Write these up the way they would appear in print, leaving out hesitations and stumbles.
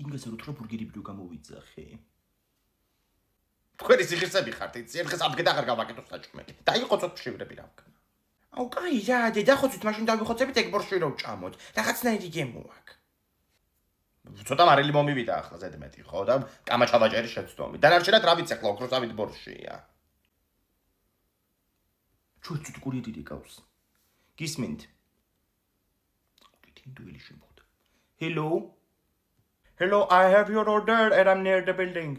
ვინგასა რო თხრა ბურგერი ბიო გამოვიძახე. თქვენი სიხირსები ხართ, იცი, ერთხელ ადგეთ აღარ გავაკეთო საჭმელი. დაიყოცოთ ფშივრები რა ვქნა. აუ, კაი რა, დედახოცით, მაშინ დავიხოცებით ეგ ბორში რო ვჭამოთ. რაღაცნაირი გემო აქვს. ცოტა მარილი მომივიდა ახლა ზედმეტი, ხო და კამაჩავაჭერი შეცდომი. დანარჩენად რა ვიცი ახლა ოქროსავით ბორშია. ჩვენ ცუდი კურიერი გავს. გისმენთ? ინდუელი შემოხდა. Hello? Hello, I have your order and I'm near the building.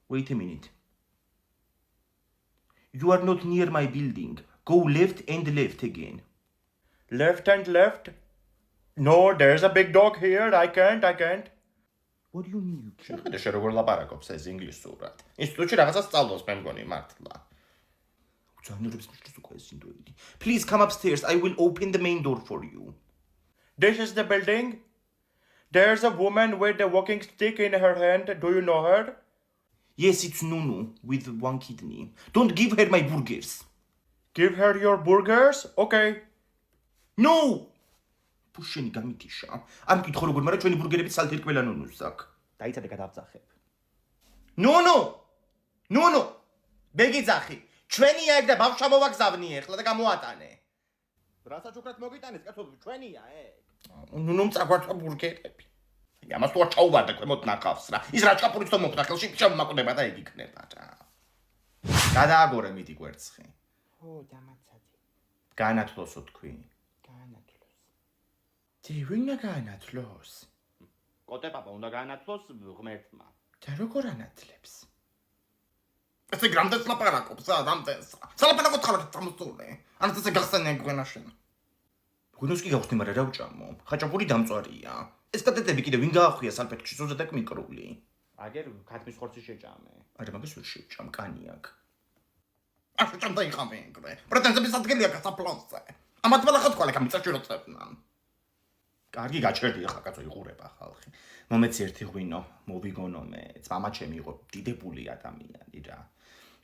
Wait a minute. You are not near my building. Go left and left again. Left and left? No, there's a big dog here. I can't. What do you mean you can't? შეხედე შე როგორ ლაპარაკობს ეს ინგლისურად. ინსტიტუტში რაღაცა სწავლობს მე მგონი მართლა. უძანურებს მიშლის უკვე ეს ინდუელი. Please come upstairs. I will open the main door for you. This is the building. There's a woman with a walking stick in her hand. Do you know her? Yes, it's Nunu with one kidney. Don't give her my burgers. Give her your burgers? Okay. No! Pusheni გამიტიშა. ამ კითხო როგორ, მაგრამ ჩვენი ბურგერები სალთერ ყველა ნუნუს აქვს. დაიცადე გადავძახებ. ნუნუ! ბეგიძახი. ჩვენია ეგ და ბავშვა მოვაგზავნი ახლა და გამოატანე. რასაც უკრათ მოგიტანეს, კაცო, ჩვენია ეგ. ნუნუმ წაგვართვა ბურგერები. ამას თუ არ ჩაუვარდა ქვემოთ ნახავს რა. ის რა ჭკაპურიც თუ მოხდა ხელში შემოაკვდება და ეგ იქნება რა. გადააგორე მიდი კვერცხი. ო, დამაცადე. განათლოსო თქვი. განათლოს. ვინ განათლოს? კოტე პაპა უნდა განათლოს ღმერთმა. და როგორ ანათლებს? ესე გრამდეს ლაპარაკობს, ამდენს. სალაპარაკო თხარად წამოსწორე. ანც ესე გახსენე გვენაშენ. გუნოს კი გავხსნი, მაგრამ რა ვჭამო? ხაჭაპური დამწვარია. ეს კატეტები კიდე ვინ გაახვია სალფეთში ზოზე და მიკრული? აგერ ქათმის ხორცი შეჭამე. არა, მაგას ვერ შევჭამ, კანი აქვს. არ შეჭამდა იყავე ეგრე. პრეტენზიების ადგილია გასაფლავზე. ამათ ბალახად ყოლა გამიწაში როცებნან. კარგი გაჭერდი ახლა კაცო იყურება ხალხი. მომეცი ერთი ღვინო, მოვიგონო მე. ძმა ჩემი იყო დიდებული ადამიანი რა.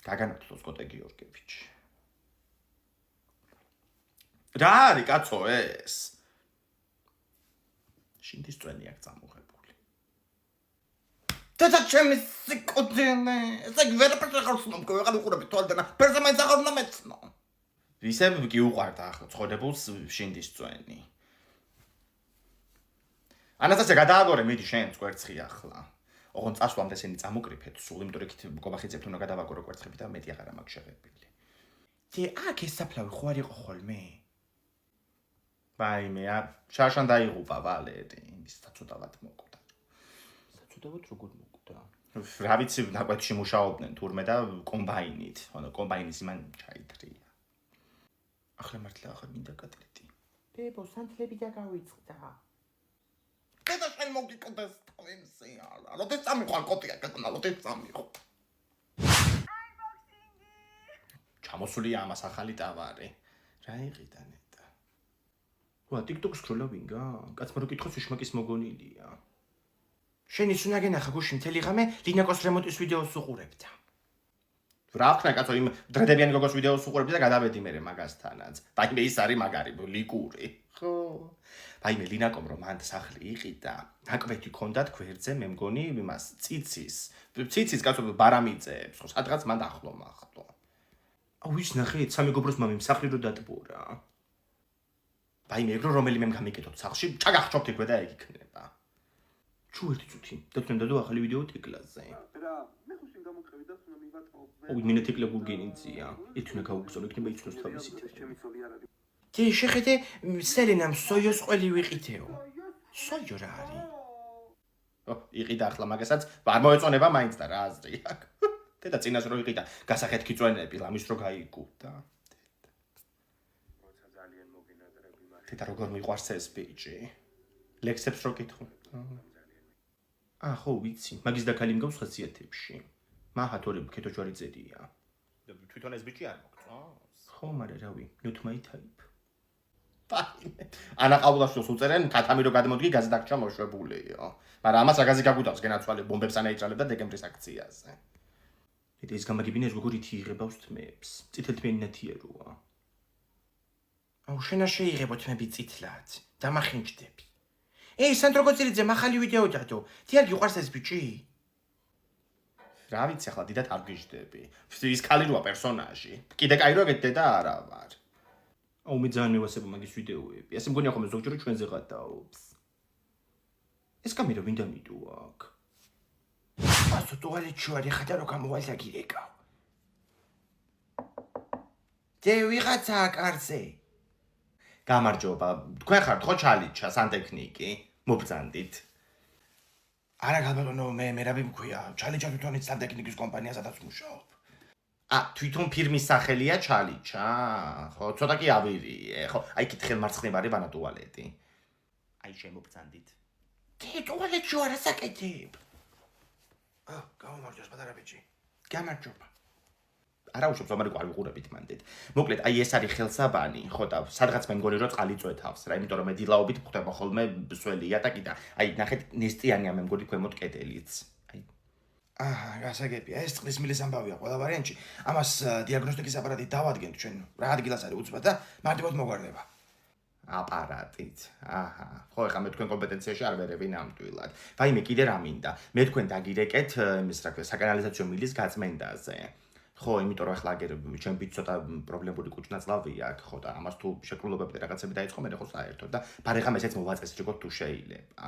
გაგანათლოს კოტე გიორგევიჩი. რა არის კაცო ეს? შინდის წვენი აქვს წამოღებული. დედა ჩემი სიკოძენე. ესე ვერაფერს აღარ ვსნობ, ვეღარ ვიყურები თვალდანა. ფერზე მაინც აღარ უნდა მეცნო. ისე კი უყარდა ახლა ცხოვრებულს შინდის წვენი. ანასტასია გადააგორე მიდი შენ კვერცხი ახლა. ოღონდ წასვლამდე ესენი წამოკრიფეთ სულ, იმიტომ რომ იქით გობახიძებთ უნდა გადავაგორო კვერცხები და მეტი აღარ მაქვს შეღებილი. აქ ეს საფლავი ხო არ იყო ხოლმე? ვაიმე, შარშან დაიღუპა ვალერი, ის საწოდავად მოკვდა. საწოდავად როგორ მოკვდა? რა ვიცი, ნაკვეთში მუშაობდნენ თურმე და კომბაინით, ანუ კომბაინის იმან ჩაიდრია. ახლა მართლა აღარ მინდა კატლეტი. ბებო, სანთლები დაგავიწყდა. დედა შენ მოგიკლდეს თავისი არა. როდეს წამიყვალ კოტია კეთნა, როდეს წამიყო. ჩამოსულია ამას ახალი ტავარი. რა იყიდა ნეტა? ვა, TikTok-ს სკროლა ვინგა? კაცმა რო კითხოს უშმაკის მოგონილია. შენი სუნა გენახა გუში მთელი ღამე ლინაკოს რემონტის ვიდეოს უყურებდა. რა ხნა კაცო იმ დრედებიანი გოგოს ვიდეოს უყურებდი და გადავედი მე მაგასთანაც. ვაიმე ის არის მაგარი ლიკური. ხო. ვაიმე ლინაკომ რომ მან სახლი იყიდა, ნაკვეთი ჰქონდათ გვერდზე მე მგონი იმას ციცის კაცო ბარამიძეებს, ხო სადღაც მან ახლო მახლო. აუ ის ნახე სამი გობროს მამი მსახლი რო დატბორა. ვაიმე ეგრო რომელიმე გამიკეთოთ სახლში, ჩაგახჭობთ იქვე და ეგ იქნება. ჩუ ერთი წუთი, დათუნდა ახალი ვიდეო ტიკლაზე. რა, მე ხო შენ გამოკრები და უნდა მივატყო. ო, მინე ტიკლე გურგენიძია. ეთუნა გაუგზავნო, იქნება იცნოს თავისი თემა. ჩემი ცოლი არ არის. დი შეხედე სელენამ სოიოს ყველი ვიყითეო. სოიო რა არის? ო, იყიდა ახლა მაგასაც, არ მოეწონება მაინც და რა აზრი აქვს. დედა წინას რო იყიდა, გასახეთქი წვენები, ლამის რო გაიგუდა. როცა ძალიან მოგინატრები მაშინ. დედა როგორ მიყვარს ეს ბიჭი? ლექსებს რო კითხო. ხო, ვიცი, მაგის და ქალი მგავს ხასიათებში. მაჰათორებ ქეთოჯვარი წერია. თვითონ ეს ბიჭი არ მოგწონს? ხო, მაგრამ რავი, not my type. ანა ყავლაშვილს უწერენ თათამი რო გადმოდგი გაზი დაგჭა მოშვებულიო. მაგრამ ამას რაგაზი გაგუდავს გენაცვალე ბომბებს ანაიჭრალებდა დეკემბრის აქციაზე. ეტა ის გამაგებინეს როგორ ითიიღებავს თმებს. წითელთმიანი ნათიეროა. აუ შენ არ შეიღებო თმები წითლად. დამახინჯდები. ეი, სანდრო გოწირიძე, მახალი ვიდეო დადო. დიახ, გიყვარს ეს ბიჭი? რა ვიცი ახლა დიდად არ გიждები. ის ქალი როა პერსონაჟი. კიდე კაი რო გეთდე და არა ვარ. აუ მე ძალიან მივასება მაგის ვიდეოები. ასე მგონია ხომ ზოგჯერ ჩვენზე გადაობს. ეს კამერა ვინ დამიდო აქ? ასო ტუალეტში ვარ, ეხლა რომ გამოვალ და გირეკავ. ძე ვიღაცა კარზე. გამარჯობა. თქვენ ხართ ხო ჩალიჩა სანტექნიკი? მობრძანდით. არა გაბატონო, მე მერაბი მქვია. ჩალიჩა თვითონიც სანტექნიკის კომპანიაზადაც მუშაობ. თვითონ ფირმის სახელია ჩალიჩა. ხო, ცოტა კი ავირიე. ხო, აი კითხელ მარცხნივ არის ვანა ტუალეტი. აი შემობრძანდით. ძე ტუალეტში ვარ, ასაკეთებ. გამომარჯოს პატარა ბიჭი. გამარჯობა. არა უშობს ამარიკო არ ვიყურებით მანდეთ. მოკლედ, აი ეს არის ხელსაბანი, ხო და სადღაც მე მგონი რომ წყალი წვეთავს რა, იმიტომ რომ მე დილაობით ხვდება ხოლმე სველია და კიდე. აი ნახეთ ნესტიანია მე მგონი ქვემოთ კედელიც. აი გასაგებია, ეს წყლის მილის ამბავია ყველა ვარიანტში. ამას დიაგნოსტიკის აპარატით დავადგენთ ჩვენ. რა ადგილას არის უცბად და მარტივად მოგვარდება. აპარატით. ხო, ეხლა მე თქვენ კომპეტენციაში არ ვერევი ნამდვილად. ვაიმე კიდე რა მინდა. მე თქვენ დაგირეკეთ იმის რა ქვია, საკანალიზაციო მილის გაწმენდაზე. ხო, იმიტომ რომ ახლა აგერ ჩემ ბიჭს ცოტა პრობლემური კუჭნაწლავი აქვს, ხო და ამას თუ შეკრულებები და რაღაცები დაიწყო, მე ხო საერთოდ და ბარეხა მეცეც მოვაწესრიგოთ თუ შეიძლება.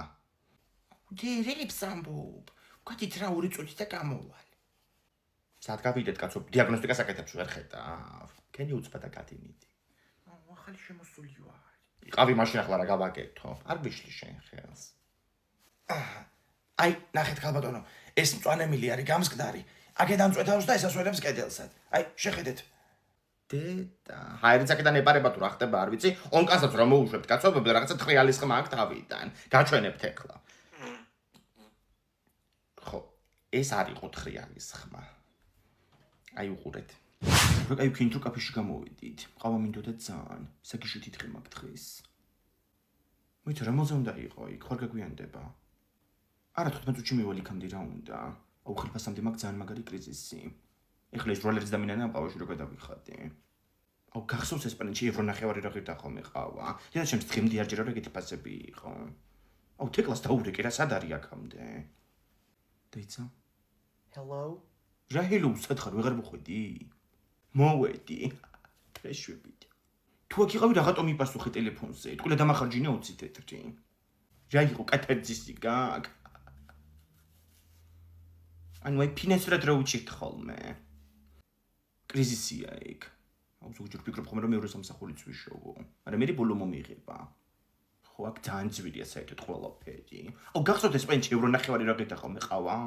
დერებს ამბობ. გათით რა 2 წუთი და გამოვალ. სად გავიდეთ კაცო, დიაგნოსტიკას აკეთებს ვერ ხედავ. კენი უცბა და გადინიდი. ახალი შემოსული ვარ. იყავი მაშინ ახლა რა გავაკეთო? არ გიშლი შენ ხელს. აი, ნახეთ გაბატონო, ეს მწვანე მილი არის გამსკდარი. აქედან წვეთავს და ესასვენებს კედელსაც. აი, შეხედეთ. დედა, ჰაერიცაკიდან ეპარება თუ რა ხდება, არ ვიცი. ონკასაც რა მოუშვებთ კაცობები, რაღაცა ტრიალის ხმა აქვს თავიდან. გაჩვენებთ ეხლა. ხო, ეს არ იყო ტრიალის ხმა. აი უყურეთ. რა კაი ვქენით რომ კაფეში გამოვედით. ყავა მინდოდა ძალიან. საკიში თითხი მაგ დღეს. მოიცა რა მოზე უნდა იყო იქ, ხარ გაგვიანდება. არა 15 წუთში მივალ იქამდე რა უნდა. აუ ხელფასამდე მაგ ძალიან მაგარი კრიზისი. ეხლა ეს როლერს დამინანა ყავაში რო გადავიხადე. აუ გახსოვს ესპანეთში ევრონახევარი რა ღირდა ხოლმე ყავა. და ჩემს თხემდე არჯერ რა ეგეთი ფასები იყო. აუ თეკლას დაურეკე რა სად არის აქამდე. დაიცა? Hello? რა ჰელო სათხარ ვეღარ მოხვედი? მოვედი. ფრეშვებით. თუ აქ იყავი რაღაცა მიპასუხე ტელეფონზე. თქულა დამახარჯინე 20 თეთრი. რა იყო კათერძისი გაკ? ანუ აი ფინანსურად რა უჭირთ ხოლმე. კრიზისია ეგ. აუ ზოგჯერ ვფიქრობ ხოლმე რომ მეორე სამსახურიც ვიშოვო. მაგრამ მე ბოლო მომიღება. ხო აქ ძალიან ძვირია საერთოდ ყველაფერი. აუ გახსოვთ ესპანეთში ევრონახევარი რა გეთა ხოლმე ყავა?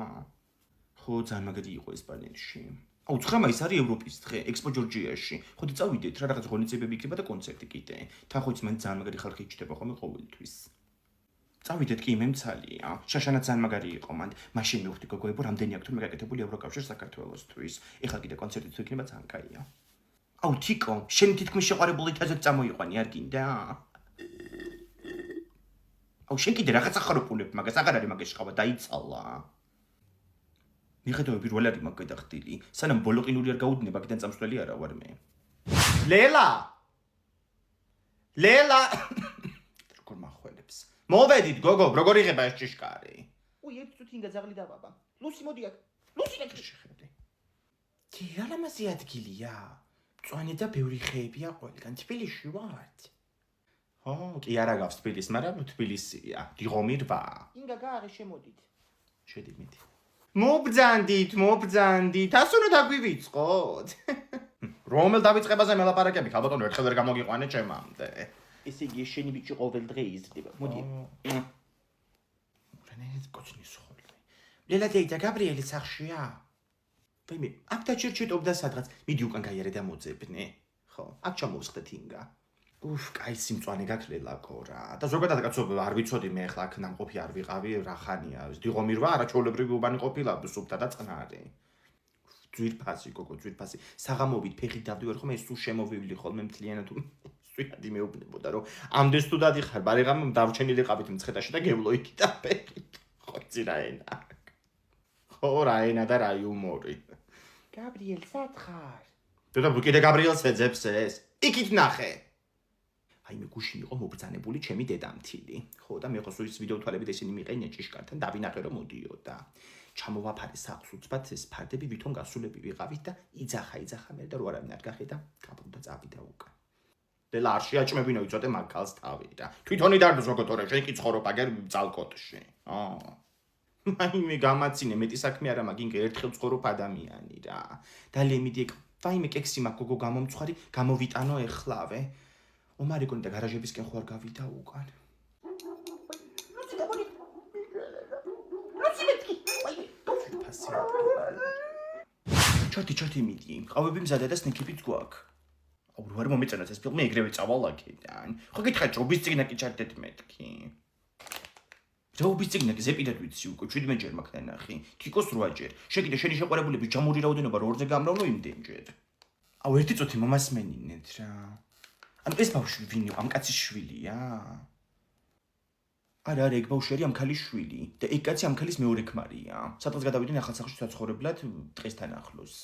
ხო ძალიან მაგარი იყო ესპანეთში. აუ 9 მაისს არის ევროპის დღე, ექსპო ჯორჯიაში. ხოდი წავიდეთ რა რაღაც ღონისძიებები იქნება და კონცერტი კიდე. თან ხო იცი მან ძალიან მაგარი ხალხი იჭდება ხოლმე ყოველთვის. წავიდეთ კი მემცალია. შაშანა ძალიან მაგარი იყო მანდ. მაშინ მივხვდი გოგოებო რამდენი აქ თურმე გაკეთებული ევროკავშირ საქართველოსთვის. ეხლა კიდე კონცერტი თუ იქნება ძალიან კაია. აუ თიკო, შენ თითქმის შეყარებული თაზეთ წამოიყვანი არ გინდა? აუ შენ კიდე რაღაცა ხაროპულებ მაგას აღარ არის მაგაში ყავა დაიცალა. მიხედავი პირველი არის მაგ გადახდილი. სანამ ბოლო ყინული არ გაუდინება, კიდენ წამსვლელი არა ვარ მე. ლელა! ლელა! როგორ მახველებს? მოვედით გოგო, როგორ იღება ეს ჭიშკარი? უი, 1 წუთი ინგა ძაღლი დავაბა. ლუსი მოდი აქ. ლუსი ნაკრე შეხედე. ძე რა ლამაზი ადგილია. მწვანე და ბევრი ხეებია ყველგან. თბილისში ვართ. ხო, კი არა გავს თბილისს, მაგრამ თბილისია. დიღომი 8. ინგა გააღე შემოდით. შედი მიდი. მობრძანდით, მობრძანდით. ასე უნდა დაგვივიწყოთ. რომელ დავიწყებაზე მელაპარაკები, ხალბატონო, ერთხელ ვერ გამოგიყვანე ჩემამდე. ესე იგი შენი ბიჭი ყოველ დღე იზრდება. მოდი. რენეს კოჩნის ხოლმე. ლელა დეიდა გაბრიელი სახშია. ვაიმე, აქ დაჭირჭიტობდა სადღაც. მიდი უკან გაიარე და მოძებნე. ხო, აქ ჩამოვსხდეთ ინგა. უფ, კაი სიმწვანე გაქლელა კორა. და ზოგადად კაცო, არ ვიცოდი მე ახლა აქ ნამყოფი არ ვიყავი, რა ხანია. დიღომი 8 არაჩვეულებრივი უბანი ყოფილა, სუფთა და წყნარი. ძვირფასი გოგო, ძვირფასი. საღამობით ფეხით დავდივარ ხოლმე, ეს თუ შემოვივლი ხოლმე მთლიანად სვიადი მეუბნებოდა, რომ ამდენ თუ დადიხარ, ბარიღამ დავრჩენილიყავით მცხეთაში და გევლოიქი და ფეხით. ხო, ძი რა ენა. ხო, რა ენა და რა იუმორი. გაბრიელ, სათხარ? და კიდე გაბრიელს ეძებს ეს. იქით ნახე. აი მე გუშინ იყო მობრძანებული ჩემი დედამთილი. ხო და მე ხო სულ ის ვიდეო თვალებით ესენი მიყენია ჭიშკართან დავინახე რომ მოდიოდა. ჩამოვაფარე სახლს უცბად ეს ფარდები ვითომ გასულები ვიყავით და იძახა მე და რო არავინ არ გახედა გაბრუნდა წავიდა უკან. დელა არ შეაჭმებინო იწოდე მაგალს თავი და თვითონი დარდოს როგორ შენ კი ცხოვრობ აგერ ძალკოტში. აი მე გამაცინე მეტი საქმე არა მაგ ინგე ერთხელ ცხოვრობ ადამიანი რა. დალე მიდი ვაიმე კექსი მაგ გოგო გამომწვარი გამოვიტანო ეხლავე. ომარიკონი და გარაჟებისკენ ხო არ გავიდა უკან. ჩორტი მიდი. ყავები მზადა და სნექებიც გვაქვს. აუ რო არ მომეწონათ ეს ფილმი ეგრევე წავალაკიდან. ხო გითხარ ჯობის წიგნა კი ჩართეთ მეთქი. ჯობის წიგნა კი ზეპირად ვიცი უკვე 17 ჯერ მაქვს ნახი. თიკოს 8 ჯერ. შეკიდე შენი შეყვარებულების ჯამური რაოდენობა 2-ზე გამრავლო იმდენჯერ. აუ ერთი წუთი მომასმენინეთ რა. ანუ ეს ბავშვი ვინ იყო? ამ კაცის შვილია? არა ეგ ბავშვი ამ ქალის შვილი და ეგ კაცი ამ ქალის მეორე ქმარია. სადღაც გადავიდნენ ახალ სახლში საცხოვრებლად დღესთან ახლოს.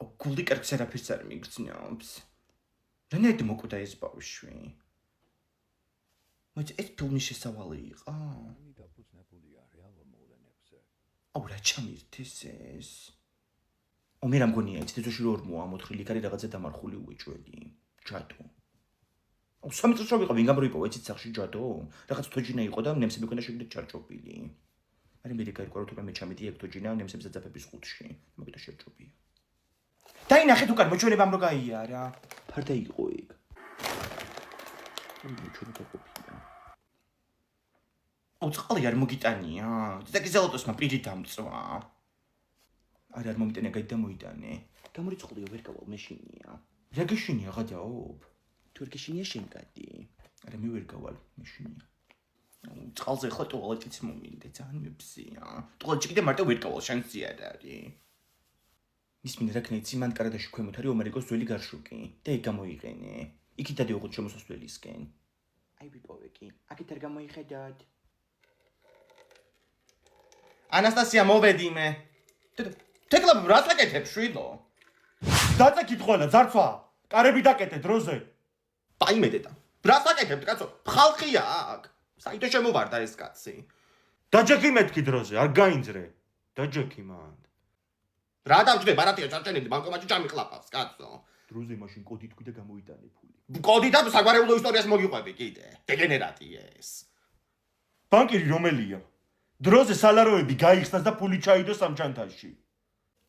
აუ გული კარგს არაფერს არ მიგრძნობს. რანაირად მოკვდა ეს ბავშვი? მოიცა ეს ფილმი შესავალი იყო? აუ რა ჩამირთეს ეს? მე რა მგონია ეს თეთრში რო ორმოა მოთხრილი კარი რაღაცა დამარხული უეჭველი. ჯადო. აუ 3 წელს რო ვიყავ ვინ გამროიპოვა ეცით სახში ჯადო? რაღაც თოჯინა იყო და ნემსები ქონდა შეგდეთ ჩარჭობილი. მაგრამ მე გაიკვირო თუ მე ჩამიდი ეგ თოჯინა ნემსებს დაძაბების ყუთში. მოგიტა შეჭობია. დაინახეთ უკან მოჩვენებამ რო გაიარა. ფარდა იყო ეგ. მოჩვენება ყოფილია. აუ წყალი არ მოგიტანია. და გიზელოტოსმა პირი დამწვა. არ მომიტანა გაიდა მოიტანე. გამორიცხულია ვერ გავალ მეშინია. რა გეშინია გადაობ? თუ ვერ გეშინია შენ გადი. არა მე ვერ გავალ მეშინია. წყალზე ხო ტუალეტიც მომინდა ძალიან მებსია. ტუალეტში კიდე მარტო ვერ გავალ შანსი არ არის. ის მინდა რაკნეც იმანკარადაში ქვემოთ არის ომერიკოს ძველი გარშუკი და ეგ გამოიყენე. იქით დადიოღოთ შემოსასვლელისკენ. აი ვიპოვე კი. აქეთ არ გამოიხედავთ. ანასტასია მოვედი მე. თეკლაბ რას აკეთებ შვილო? დაწეკით ხოლმე ძარცვა. კარები დაკეთე დროზე. პაიმე დედა. რას აკეთებ კაცო? ხალხია აქ. საერთოდ შემოვარდა ეს კაცი. დაჯექი მეთქი დროზე, არ გაინძრე. დაჯექი მან. რა დავჭდე ბარათია ჩარჩენილი ბანკომატში ჩამიყლაპავს კაცო. დროზე მაშინ კოდი თქვი და გამოიტანე ფული. კოდი და საგვარეულო ისტორიას მოგიყვები კიდე. დეგენერატი ეს. ბანკირი რომელია? დროზე სალაროები გაიხსნას და ფული ჩაიდოს ამ ჩანთაში.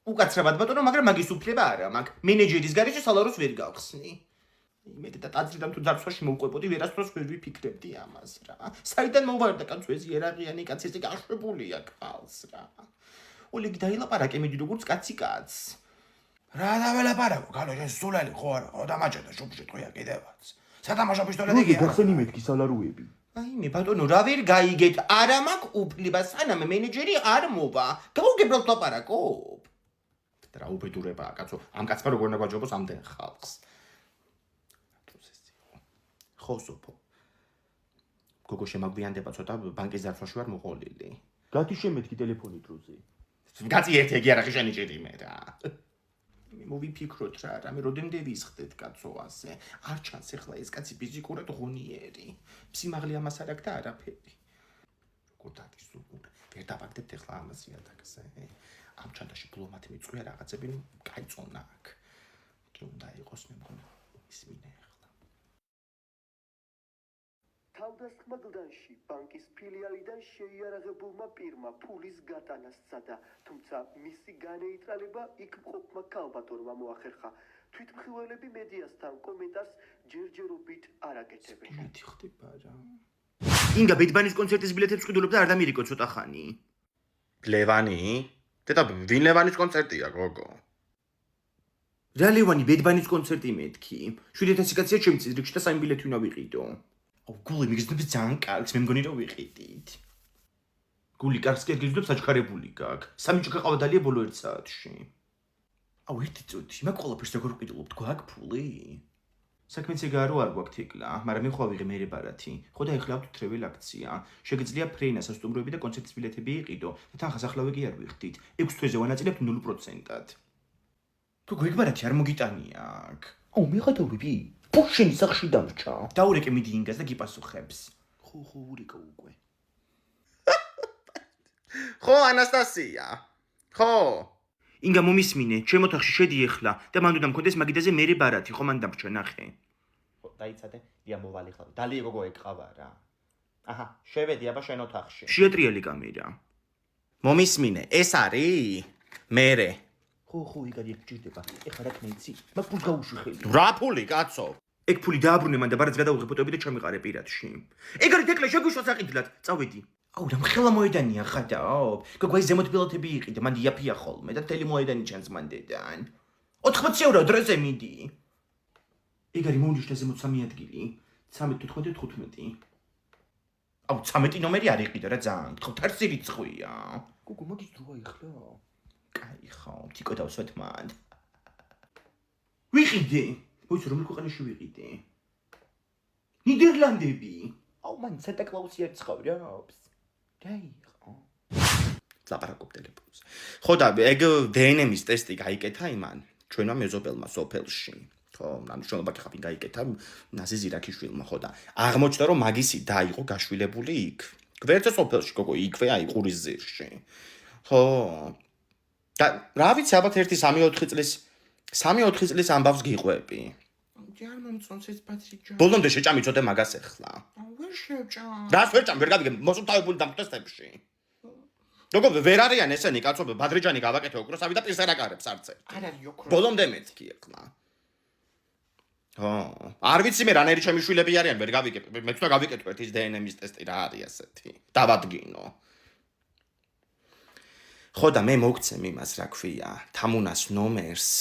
უკაცრავად ბატონო, მაგრამ მაგის უფლება არა მაქვს. მენეჯერის გარეშე სალაროს ვერ გავხსნი. მე და ტაძრიდან თუ ძარცვაში მოვყვებოდი, ვერასდროს ვერ ვიფიქრებდი ამას რა. საიდან მოვარდა კაცო ეს იერაღიანი კაცი, ესე გაშვებულია ყავს რა. ოლეგი დაილაპარაკე მედი როგორც კაცი კაცს. რა დაველაპარაკო, გალო ეს სულელი ხო არა, ხო დამაჭედა შუბში თქვია კიდევაც. სათამაშო პისტოლეტი კი არა. გახსენი მეთქი სალაროები. აი მე ბატონო რა ვერ გაიგეთ, არა მაქვს უფლება, სანამ მენეჯერი არ მოვა. გაუგებროთ ლაპარაკობ. რა უბედურებაა კაცო, ამ კაცმა როგორ უნდა გვაჯობოს ამდენ ხალხს. ხო სოფო. გოგო შემაგვიანდება ცოტა ბანკის ძარცვაში ვარ მოყოლილი. გადი შემეთქი ტელეფონი დროზე. კაცი ერთი ეგი არა ხიშანი ჭირი მე რა. მე მოვიფიქროთ რა, რამე როდემდე ვისხდეთ კაცო ასე. არ ჩანს ახლა ეს კაცი ფიზიკურად ღონიერი. სიმაღლე ამას არ აქვს და არაფერი. როგორ დადის უგულ. ვერ დავაგდებთ ახლა ამას იატაკზე. ამ ჩანთაში ბლომათი მიწვია რაღაცები, კაი წონა აქვს. კი უნდა იყოს მე მგონი ის მინე ახლა. თავდასხმა გლდანში ბანკის ფილიალიდან შეიარაღებულმა პირმა ფულის გატანა სცადა, თუმცა მისი განეიტრალება იქ მყოფმა ქალბატონმა მოახერხა. თვითმხილველები მედიასთან კომენტარს ჯერჯერობით არ აკეთებენ. მეტი ხდება რა. ინგა ბედბანის კონცერტის ბილეთებს ყიდულობ და არ დამირიკო ცოტა ხანი. ლევანი? დედა ვინ ლევანის კონცერტია გოგო? რა ლევანი ბედბანის კონცერტი მეთქი? 7000 კაცია ჩემი რიგში და 3 ბილეთი უნდა ვიყიდო. აუ გული მიგზნობს ძალიან კარგს, მე მგონი რომ ვიყიდით. გული კარგს კი გიგზნობს აჩქარებული გაქვს. 3 ჭიქა ყავა დალია ბოლო 1 საათში. აუ ერთი წუთი, მაგ ყველაფერს როგორ ვყიდულობთ, გვაქვს ფული? საქმეც ეგაა რომ არ გვაქვს თიკლა, მაგრამ მე ხო ავიღე მე ბარათი. ხო და ეხლა აქვთ ტრეველ აქცია. შეგიძლია ფრენა სასტუმროები და კონცერტის ბილეთები იყიდო და თან ხასახლავე კი არ ვიხდით. 6 თვეზე ვანაწილებთ 0%-ად. თუ გვიგ ბარათი არ მოგიტანია აქ. აუ მე ხათოვები. შენი სახში დამრჩა. დაურეკე მიდი ინგას და გიპასუხებს. ხო, ურეკა უკვე. ხო, ანასტასია. ხო. ინგა მომისმინე, ჩემ ოთახში შედი ეხლა და მან უნდა მქონდეს მაგიდაზე მერე ბარათი, ხო მან დამრჩა ნახე. ხო, დაიცადე, ია მოვალი ხარ. დალი გოგო ეყავა რა. აჰა, შევედი აბა შენ ოთახში. შეატრიალი კამერა. მომისმინე, ეს არის მერე. ხო, იგარი გჭირდება. ეხლა რა კნეიცი? მაგ ფულს გაუშვი ხელი. რა ფული, კაცო? ეგ ფული დააბრუნე მან და ბარათს გადავიღე ფოტოები და ჩამიყარე პირადში. ეგ არის დეკლე, შეგვიშვა საყიდლად. წავედი. აუ, რა მხელა მოედანია ხადაო. გოგო ეს ზემოთ ბილეთები იყიდა, მან იაფია ხოლმე და თელი მოედანი ჩანს მან დედან. 80 ეურო დროზე მიდი. ეგ არის მოუნიშნა ზემოთ 3 ადგილი. 13, 14, 15. აუ, 13 ნომერი არ იყიდა რა ძალიან. ხო, თარსი რიცხვია. გოგო, მაგის დროა ეხლა. კაი ხო, თიკო დავსვეთ მან. ვიყიდე. მოიცი რომელ ქვეყანაში ვიყიდე? ნიდერლანდები. აუ, მან სანტა კლაუსი არ ცხოვრობს. დაიღო. ლაპარაკობ ტელეფონზე. ხო და ეგ დნმ-ის ტესტი გაიკეთა იმან ჩვენმა მეზობელმა სოფელში. ხო, ნამდვილობა კი ხაფინ გაიკეთა ნაზი ზირაქიშვილმა, ხო და აღმოჩნდა რომ მაგისი დაიღო გაშვილებული იქ. გვერდზე სოფელში, გოგო, იქვე აი ყურის ზირში. ხო. და რა ვიცი, ალბათ 3-4 წლის ამბავს გიყვები. ჯერ მომწონს ეს პატრიჯა. ბოლომდე შეჭამიცოდე მაგას ახლა. ვერ შევჭამ. რას ვერჭამ, ვერ გავიგე, მოსულთავებული დამტესტებში. გოგო, ვერ არიან ესენი კაცო, ბადრიჯანი გავაკეთე ოქროსავი და პირსერაკარებს არც ერთ. არ არის ოქრო. ბოლომდე მეთქი ახლა. ხო, არ ვიცი მე რანაირი ჩემი შვილები არიან, ვერ გავიგე. მეც უნდა გავიკეთო ერთის დნმ-ის ტესტი რა არის ასეთი. დავადგინო. ხო და მე მოგცემ იმას, რა ქვია, თამუნას ნომერს.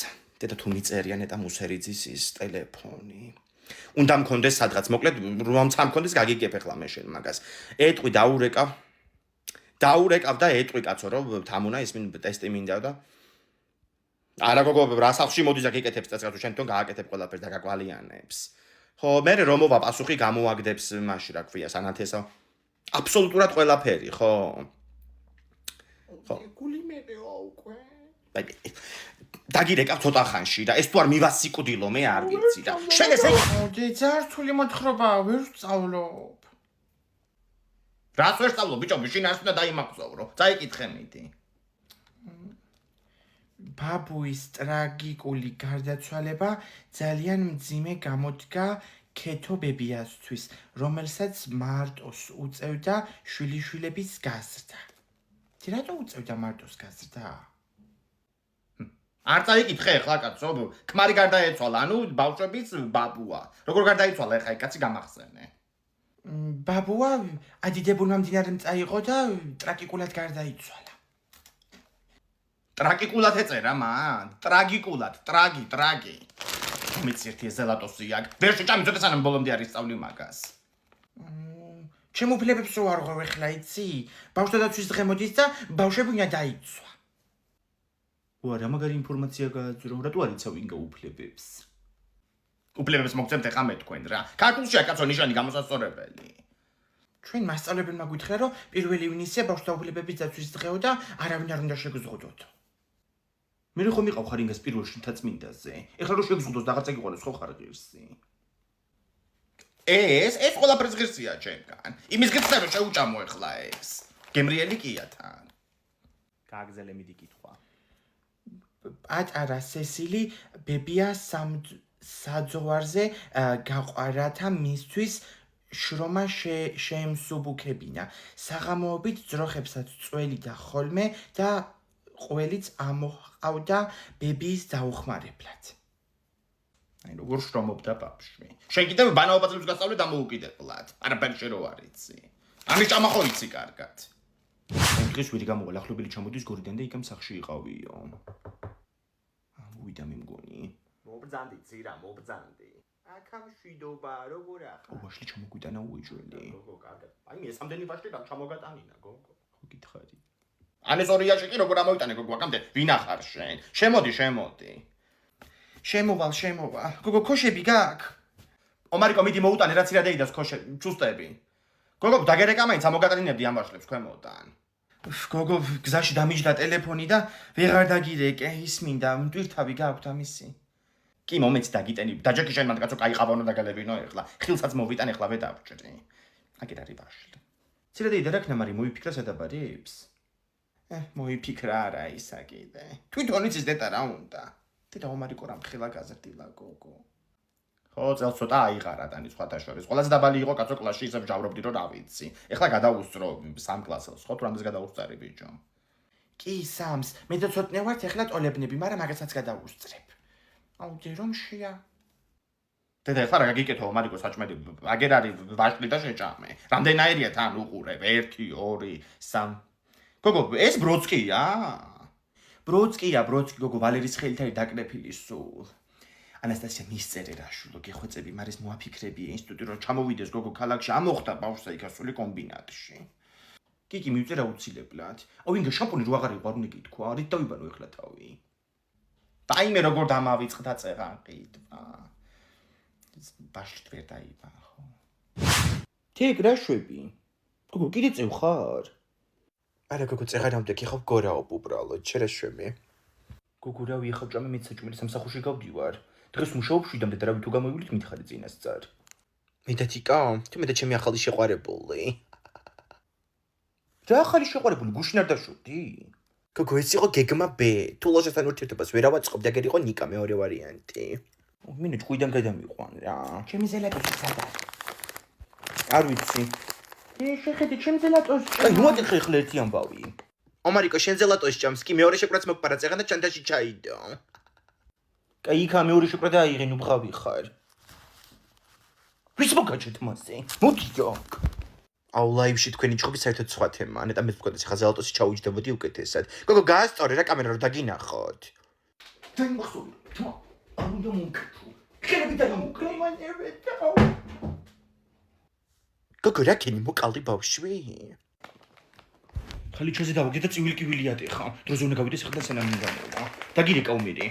და თუ მიწერიან ეტა მუსერიძის ის ტელეფონი. უნდა მქონდეს სადღაც, მოკლედ, რომ მქონდეს გაგიგებ ახლა მე შენ მაგას. ეტყვი დაურეკავ და ეტყვი კაცო, რომ თამუნა ის ტესტი მინდა და არა გოგო, რა სახში მოდის აქ იკეთებს წესს, თუ შენ თვითონ გააკეთებ ყველაფერს და გაკვალიანებს. ხო, მე რომ მოვა პასუხი გამოაგდებს მაშინ, რა ქვია, სანათესო. აბსოლუტურად ყველაფერი, ხო. ხო. გული მეეო უკვე. დაგირეკავ ცოტა ხანში და ეს თუ არ მივასიკვდილო მე არ ვიცი და შენ ეს მოდი ძართული მოთხრობა ვერ სწავლობ. რას ვერ სწავლობ ბიჭო, შენ არ უნდა დაიმაგზავრო. წაიკითხე მიდი. ბაბუის ტრაგიკული გარდაცვალება ძალიან მძიმე გამოდგა ქეთო ბებიასთვის, რომელსაც მარტოს უწევდა შვილიშვილების გაზრდა. რატო უწევდა მარტოს გაზრდა? არ წაიკითხე ახლა კაცო, ქმარი გარდაეცვალა, ანუ ბავშვების ბაბუა. როგორ გარდაიცვალა ახლა ეს კაცი გამახსენე. ბაბუა ადიდებულმა მდინარემ წაიღო და ტრაგიკულად გარდაიცვალა. ტრაგიკულად ეწერა მან? ტრაგიკულად, ტრაგი. მეც ერთი ზელატოსი აქ. ვერ შეჭამიწოდე სანამ ბოლომდე არ ისწავლი მაგას. ჩემ უფლებებს რო არ ღვევ ახლა იცი? ბავშთა დაცვის დღე მოდის და ბავშვები უნდა დაიცვა. რა მაგარი ინფორმაცია გააძრო, რატო არ იცავ ინგა უფლებებს? უფლებებს მოგცემთ ახლა მე თქვენ რა. ქართულშია კაცო ნიშანი გამოსასწორებელი. ჩვენ მასწავლებელმა გითხრა რომ 1 ივნისია ბავშვთა უფლებების დაცვის დღეო და არავინ არ უნდა შეგზღუდოთ. მე ხომ იყავ ხარ ინგას პირველში თაწმინდაზე. ეხლა რო შეგზღუდოს რაღაცა გიყოლოს ხო ხარ ღირსი. ეს ყველაფერს ღირსია ჩემგან. იმის გიცნა რომ შეუჭამო ეხლა ეს. გემრიელი კია თან. გააგზელე მიდი კითხვა. პატარა სესილი ბებია საძოვარზე გაყვარათა მისთვის შრომა შეემსუბუქებინა. საღამოობით ძროხებსაც წველი და ხოლმე და ყველიც ამოყავდა ბებიის დაუხმარებლად. აი როგორ შრომობდა ბავშვი. შენ კიდევ ბანაობაძებს გასწავლე და მოუკიდებლად. არაფერი შე რო არ იცი. ამის ჭამა ხო იცი კარგად. დღეს ვირი გამოვალ ახლობელი ჩამოდის გორიდან და იქამ სახში იყავიო. ვიდა მე მგონი. მობრძანდი ძირა, მობრძანდი. აქ ამ შვიდობა როგორ ახლა? ვაშლი ჩამოგვიტანა უეჯველი. გოგო, კარგად. აი მე სამდენი ვაშლი და ჩამოგატანინა გოგო. ხო გითხარი. ან ეს ორი იაჭი კი როგორ ამოიტანე გოგო, აქამდე ვინ ახარ შენ? შემოდი. შემოვალ. გოგო, ქოშები გაქვს? ომარიკო მიდი მოუტანე რაც ირადეიდას ქოშები, ჩუსტები. გოგო, დაგერეკა მაინც ამოგატანინებდი ამ ვაშლებს ქვემოდან. გოგო, გზაში დამიჯდა ტელეფონი და ვეღარ დაგირეკე, ისმინდა, მტვირთავი გაქვთ ამისი. კი მომეც დაგიტენი. დაჯექი შენ მანდ კაცო кайყავა უნდა დაგალებინო ეხლა. ხილსაც მოვიტან ეხლავე დავჭრი. აგერ არის ბაშლი. ცირადე დარაქნა მარი მოიფიქრა სადაბარებს. მოიფიქრა არა ისა კიდე. თვითონ იცის დეტა რა უნდა. დედა ომარიკო რამ ხელა გაზრდილა გოგო. ხო, წელს ცოტა აიღარა დანი სხვათა შორის. ყველაზე დაბალი იყო კაცო კლასში ისე ვჯავრობდი რომ რა ვიცი. ეხლა გადავუსწრო 3 კლასელს, ხო, თუ რამდენს გადავუსწარი ბიჭო. კი სამს, მე და ცოტნე ვარ ეხლა ტოლებნები, მაგრამ მაგასაც გადავუსწრებ. აუ ჯერომშია. დედა ეხლა რა გაგიკეთო ომარიკო საჭმელი. აგერ არის ვაშლი და შეჭამე. რამდენაირია თან უყურებ? 1 2 3 გოგო, ეს ბროცკია? ბროცკია, ბროცკი გოგო ვალერის ხელით არის დაკრეფილი სულ. ანასტასია მისწერე რაშულო, გეხვეწები, მარის მოაფიქრები ინსტიტუტი რომ ჩამოვიდეს გოგო ქალაქში, ამოხდა ბავშვს იქასული კომბინატში. კიკი მივწერა უცილებლად. ვინგა შამპუნი რო აღარ იყო, არ უნდა გითქვა, რით დავიბანო ეხლა თავი? დაიმე როგორ დამავიწყდა წეღან ყიდვა. ბაშლით ვერ დაიბა, ხო? თეკ რა შვები? გოგო, კიდე წევ ხარ? არა გოგო, წეღარამდე კი ხავ გორაობ უბრალოდ, შერა შვები. გოგო, რა ვიხავ ჭამე მე საჭმელი სამსახურში გავდივარ. დღეს მუშაობ შვიდამდე და რა თუ გამოივლით მითხარი წინასწარ. მე და თიკა, თუ მე და ჩემი ახალი შეყვარებული. რა ახალი შეყვარებული გუშინ არ დაშვდი? გოგო, ეს იყო გეგმა B. თუ ლოჟასთან ურთიერთობას ვერ ავაწყობდი, აგერ იყო ნიკა მეორე ვარიანტი. მინე ჭკვიდან გადამიყვან რა. ჩემი ზელატოსი სად არის? არ ვიცი. შეხედე ჩემი ზელატოსი. აი, მოატეხე ხლე ერთი ამბავი. ომარიკო, შენ ზელატოს ჭამს, კი მეორე შეკვრაც მოგპარა წეღან და ჩანთაში ჩაიდო. კაი, იქა მეორე შეკვრა და აიღე, ნუ ბღავი ხარ. ვის მოგაჩეთ მასზე? მოდიო. აუ, ლაივში თქვენი ჭხობი საერთოდ სხვა თემაა. ნეტა მე ვქონდეს ხა ზელატოსი ჩაუჯდებოდი უკეთესად. გოგო, გაასწორე რა კამერა რომ დაგინახოთ. დაიმახსოვრე. თმა, არ უნდა მომკეთო. ხელები დაიმოკრე. გოგო, რა კენი მოკალდი ბავშვი? ხალი ჩაზე დავაგდე და წივილი კი ვილიატე ხა. დროზე უნდა გავიდეს ხა და სანამ მინდა მოვა. დაგირეკა უმერი.